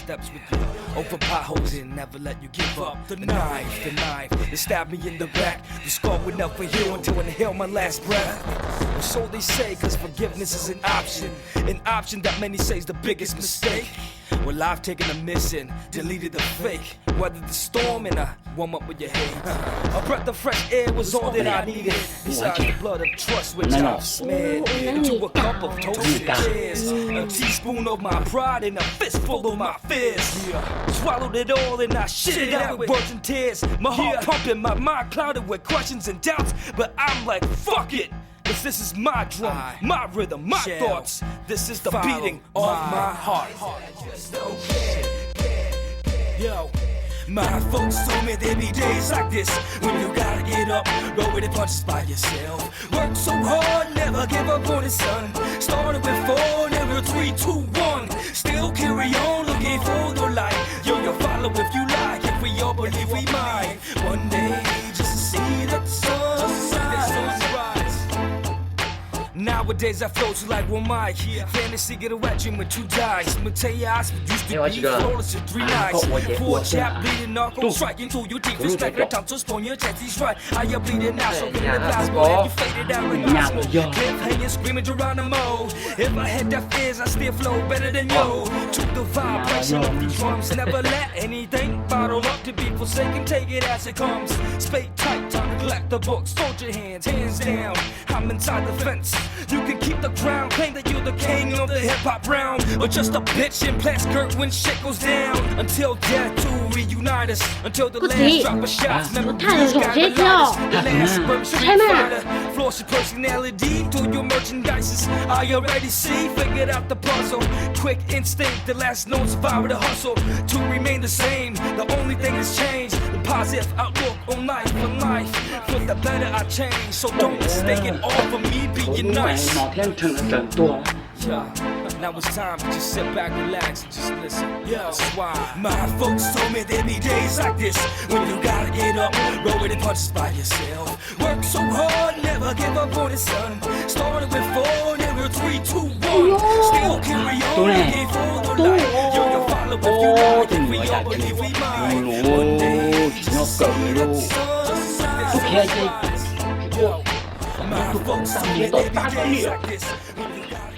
steps with you over potholes and never let you give up. The knife that stabbed me in the back. The scar would never heal until I inhale my last breath. Or so they say, cause forgiveness is an option that many say is the biggest mistake. Well, I've taken a miss and deleted the fake. Weathered the storm and I warm up with your hate. A breath of fresh air was all that I needed. Besides the blood of trust which I've smeared into a cup of toasted tears. A teaspoon of my pride and a fistful of my fears. Swallowed it all and I shit it out with words and tears. My heart pumping, my mind clouded with questions and doubts. But I'm like, fuck it. Cause this is my drum, my rhythm, my thoughts. This is the beating of my heart. Yo, my folks told me there'd be days like this when you gotta get up, roll with the punches by yourself. Work so hard, never give up on the sun. Started with 4, never 3, 2, 1. Still carry on, looking for the light. You'll follow if you like, if we all believe we might. One day, just to see the sunrise. Nowadays I float you like one mic. Fantasy get a wet dream with 2 dice. Mateus used to be flawless in 3 nights. 4 chap bleeding knuckle striking through your teeth. Respect the time to spawn your chances right. I am bleeding now, so in the last boy you faded out like gospel. Cliff hanging screaming Geronimo. If I had that fears I still flow better than you. To the vibration of these drums. Never let anything bottle up to be forsaken. Take it as it comes. Spade tight, time to collect the books. Fold your hands down. I'm inside the fence. You can keep the crown, claim that you're the king of the hip-hop realm. Or just a bitch in plaid skirt when shit goes down. Until death to reunite us. Until the last drop of shots. Memories got the lightest. The last burn street fighter. Floss your personality through your merchandises. I already see, figured out the puzzle. Quick instinct, the last known survivor to hustle. To remain the same, the only thing that's changed. The positive outlook on life for life. For the better I change. So don't mistake it all for me being nice. 老天真的真多。 Now it's time to just sit back, relax, and just listen. That's why my folks told me there'd be days like this when you gotta get up, roll with the punches by yourself. Work so hard, never give up on the sun. Started with 4, never 3, 2, 1. Still carry on, looking for the light. You'll follow if you like, if we all believe we might. One day, just see the sunrise. My folks told me there'd be days like this when you gotta